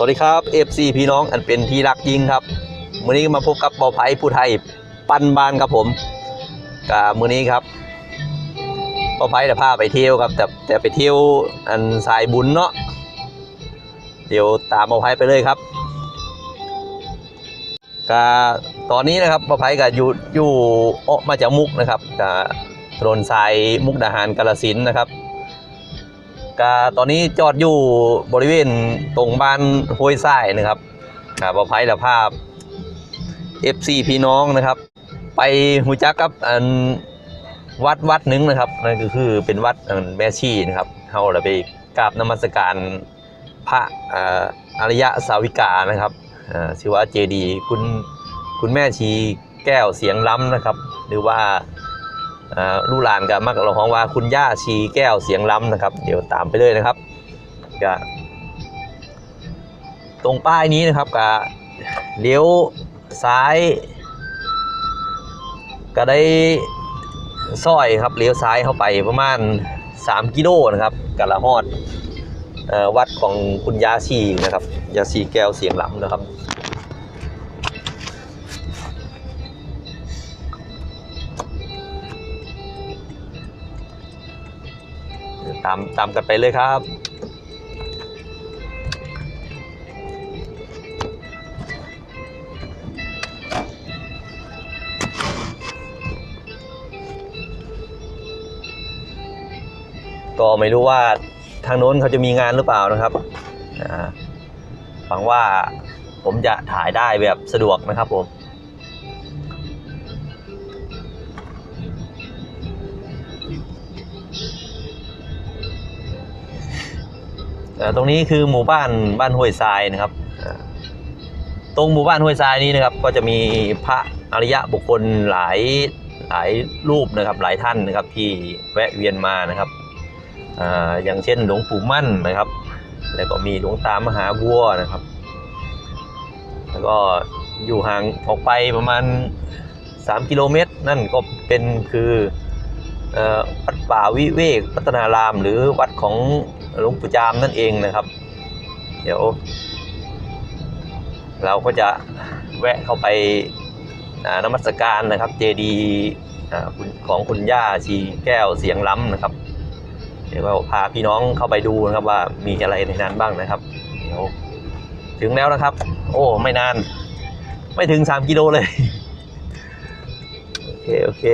วัสดีครับ FC พี่น้องอันเป็นที่รักยิ่งครับมื้อนี้มาพบกับบ่าวไผ่ผู้ไทยปันบานครับผมกับมื้อนี้ครับบ่าวไผ่จะพาไปเที่ยวครับแต่ไปเที่ยวอันสายบุญเนาะเดี๋ยวตามบ่าวไผ่ไปเลยครับก็ตอนนี้นะครับบ่าวไผ่ก็อยู่ออกมาจากมุกนะครับกับถนนสายมุกดาหารกาฬสินธุ์นะครับก็ตอนนี้จอดอยู่บริเวณตรงบ้านห้วยทรายนะครับบ่าวไผ่จะพา FC พี่น้องนะครับไปหูจักกับวัดหนึ่งนะครับนั่นก็คือเป็นวัดแม่ชีนะครับเราไปกราบนมัสการพระอริยสาวิกานะครับชื่อว่าเจดีย์คุณแม่ชีแก้วเสียงล้ำนะครับหรือว่าลูกหลานก็มักเราของว่าคุณย่าชีแก้วเสียงล้ำนะครับเดี๋ยวตามไปเลยนะครับก็ตรงป้ายนี้นะครับก็เลี้ยวซ้ายก็ได้ซอยครับเลี้ยวซ้ายเข้าไปประมาณ3 กิโลนะครับกะละฮอดวัดของคุณยาชีนะครับยาชีแก้วเสียงล้ำนะครับตามกันไปเลยครับก็ไม่รู้ว่าทางโน้นเขาจะมีงานหรือเปล่านะครับหวังว่าผมจะถ่ายได้แบบสะดวกนะครับผมตรงนี้คือหมู่บ้านห้วยทรายนะครับตรงหมู่บ้านห้วยทรายนี้นะครับก็จะมีพระอริยะบุคคลหลายรูปนะครับหลายท่านนะครับที่แวะเวียนมานะครับอย่างเช่นหลวงปู่มั่นนะครับแล้วก็มีหลวงตามหาบัวนะครับแล้วก็อยู่ห่างออกไปประมาณ3 กิโลเมตรนั่นก็เป็นคือวัดป่าวิเวกพัฒนารามหรือวัดของหลวงปู่จามนั่นเองนะครับเดี๋ยวเราก็จะแวะเข้าไปนมัสการนะครับเจดีย์ของคุณย่าชีแก้วเสียงล้ำนะครับเดี๋ยวพาพี่น้องเข้าไปดูนะครับว่ามีอะไรในนั้นบ้างนะครับเดี๋ยวถึงแล้วนะครับโอ้ไม่นานไม่ถึง3 กิโลเลยโอเค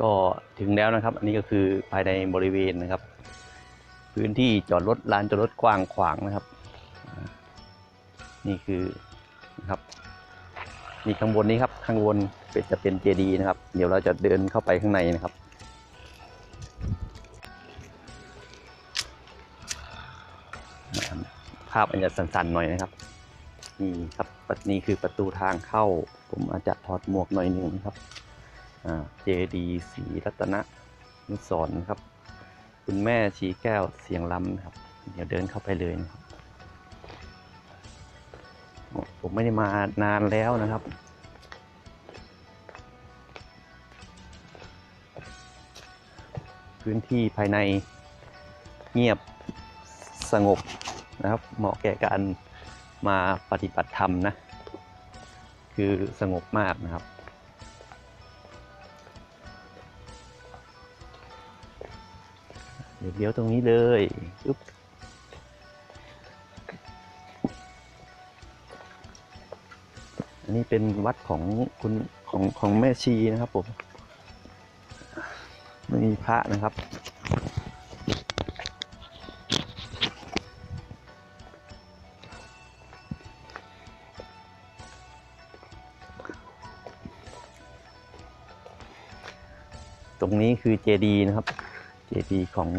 ก็ถึงแล้วนะครับอันนี้ก็คือภายในบริเวณนะครับพื้นที่จอดรถลานจอดรถกว้างขวางนะครับนี่คือนะครับนี่ข้างบนนี้ครับข้างบนจะเป็นเจดีย์นะครับเดี๋ยวเราจะเดินเข้าไปข้างในนะครับภาพอาจจะสั่นๆหน่อยนะครับนี่ครับนี่คือประตูทางเข้าผมอาจจะถอดหมวกหน่อยหนึ่งนะครับเจดีย์ศรีรัตนนุสรณ์ครับคุณแม่ชีแก้วเสียงล้ำนะครับเดี๋ยวเดินเข้าไปเลยนะครับผมไม่ได้มานานแล้วนะครับพื้นที่ภายในเงียบสงบนะครับเหมาะแก่การมาปฏิบัติธรรมนะคือสงบมากนะครับเดี๋ยวตรงนี้เลยอันนี้เป็นวัดของแม่ชีนะครับผมไม่มีพระนะครับต รงนี้คือเจดีย์นะครับเจดีย์ของ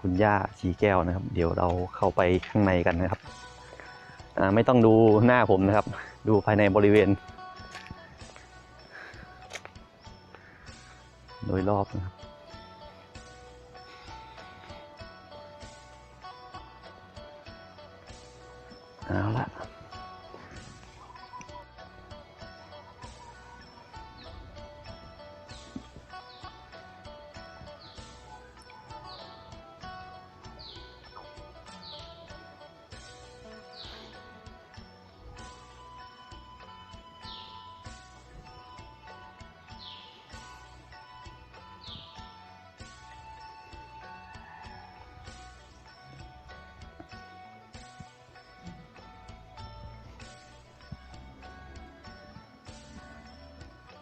คุณย่าชีแก้วนะครับเดี๋ยวเราเข้าไปข้างในกันนะครับไม่ต้องดูหน้าผมนะครับดูภายในบริเวณโดยรอบนะครับเอาละ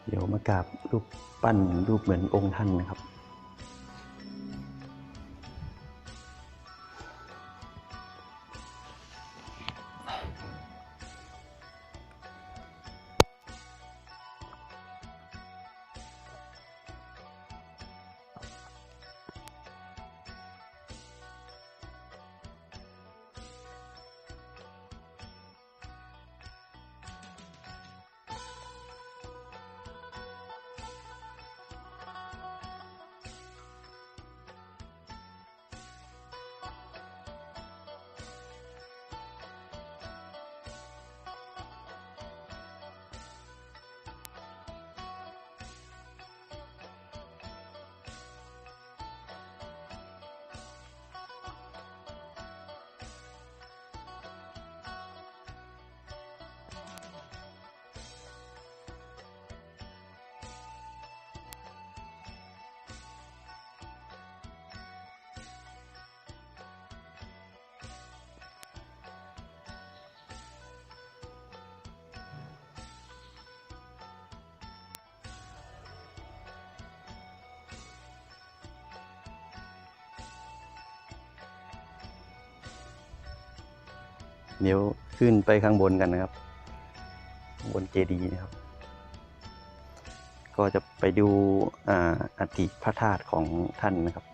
เดี๋ยวมากราบรูปปั้นรูปเหมือนองค์ท่านนะครับเดี๋ยวขึ้นไปข้างบนกันนะครับบนเจดีย์นะครับก็จะไปดูอัฐิพระธาตุของท่านนะครับ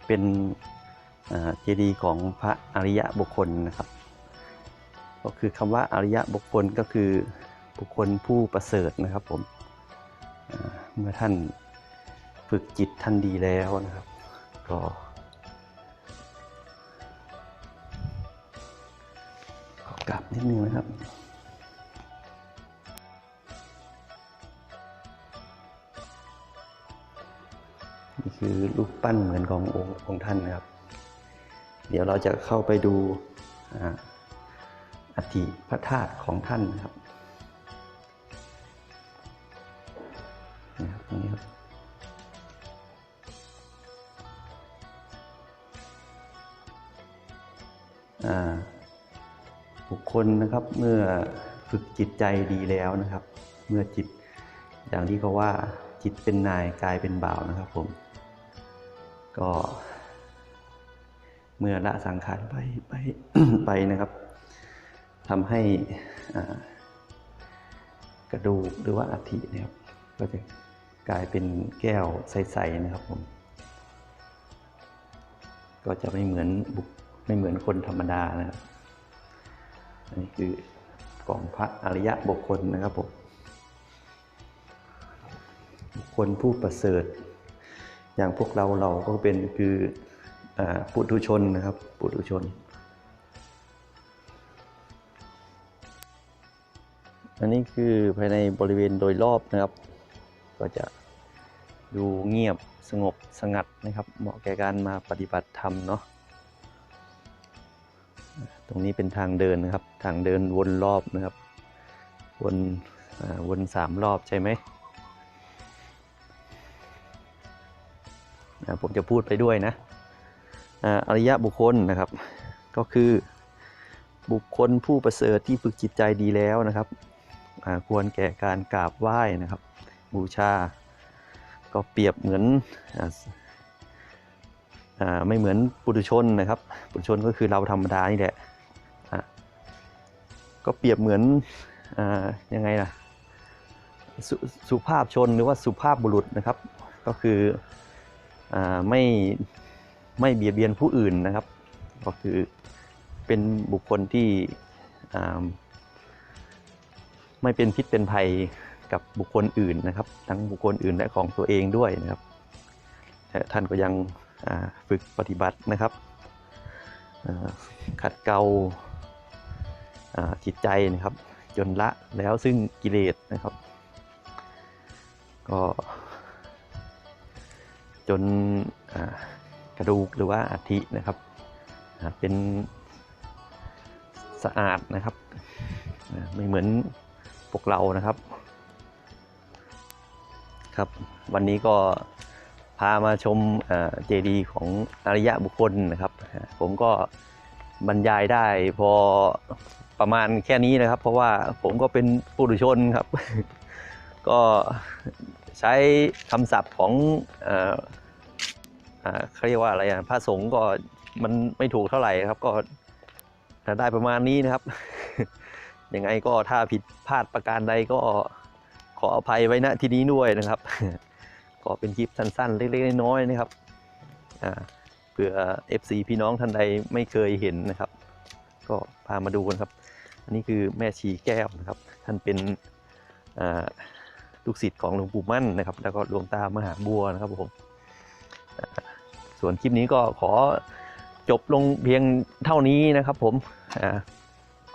เป็นเจดีย์ของพระอริยบุคคลนะครับก็คือคำว่าอริยบุคคลก็คือบุคคลผู้ประเสริฐนะครับผมเมื่อท่านฝึกจิตท่านดีแล้วนะครับก็ขอกราบนิดนึงนะครับนี่คือรูปปั้นเหมือนขององค์ท่านนะครับเดี๋ยวเราจะเข้าไปดูอัฐิพระธาตุของท่านนะครับตรงนี้ครับบุคคลนะครับเมื่อฝึกจิตใจดีแล้วนะครับเมื่อจิตอย่างที่เขาว่าจิตเป็นนายกายเป็นบ่าวนะครับผมก็เมื่อละสังขารไปนะครับทำให้กระดูกหรือว่าอัฐินะครับก็จะกลายเป็นแก้วใสๆนะครับผมก็จะไม่เหมือนคนธรรมดานะครับนี่คือของพระอริยบุคคลนะครับผมบุคคลผู้ประเสริฐอย่างพวกเราก็เป็นคือปุถุชนนะครับปุถุชนอันนี้คือภายในบริเวณโดยรอบนะครับก็จะดูเงียบสงบสงัดนะครับเหมาะแก่การมาปฏิบัติธรรมเนาะตรงนี้เป็นทางเดินนะครับทางเดินวนรอบนะครับวน3 รอบใช่ไหมผมจะพูดไปด้วยนะอริยบุคคลนะครับก็คือบุคคลผู้ประเสริฐที่ฝึกจิตใจดีแล้วนะครับควรแก่การกราบไหว้นะครับบูชาก็เปรียบเหมือน ไม่เหมือนปุถุชนนะครับปุถุชนก็คือเราธรรมดานี่แหละก็เปรียบเหมือนยังไงล่ะสุภาพชนหรือว่าสุภาพบุรุษนะครับก็คือไม่เบียดเบียนผู้อื่นนะครับก็คือเป็นบุคคลที่ไม่เป็นพิษเป็นภัยกับบุคคลอื่นนะครับทั้งบุคคลอื่นและของตัวเองด้วยนะครับแต่ท่านก็ยังฝึกปฏิบัตินะครับขัดเกลาจิตใจนะครับจนละแล้วซึ่งกิเลสนะครับก็จนกระดูกหรือว่าอัฐินะครับเป็นสะอาดนะครับไม่เหมือนพวกเรานะครับครับวันนี้ก็พามาชมเจดีย์ของอริยะบุคคลนะครับผมก็บรรยายได้พอประมาณแค่นี้นะครับเพราะว่าผมก็เป็นปุถุชนครับก็ใช้คำศัพท์ของเขาเรียกว่าอะไรพระสงฆ์ก็มันไม่ถูกเท่าไหร่ครับก็ได้ประมาณนี้นะครับยังไงก็ถ้าผิดพลาดประการใดก็ขออภัยไว้ณที่นี้ด้วยนะครับก็เป็นคลิปสั้นๆเล็กๆน้อยๆนะครับเผื่อ FC พี่น้องท่านใดไม่เคยเห็นนะครับก็พามาดูกันครับอันนี้คือแม่ชีแก้วนะครับท่านเป็นลูกศิษย์ของหลวงปู่มั่นนะครับแล้วก็หลวงตามหาบัวนะครับผมส่วนคลิปนี้ก็ขอจบลงเพียงเท่านี้นะครับผม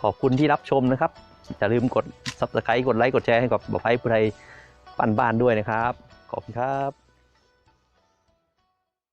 ขอบคุณที่รับชมนะครับอย่าลืมกด Subscribe กดไลค์กดแชร์ให้กับบ่าวไพผู้ใดปั้นบ้านด้วยนะครับขอบคุณครับ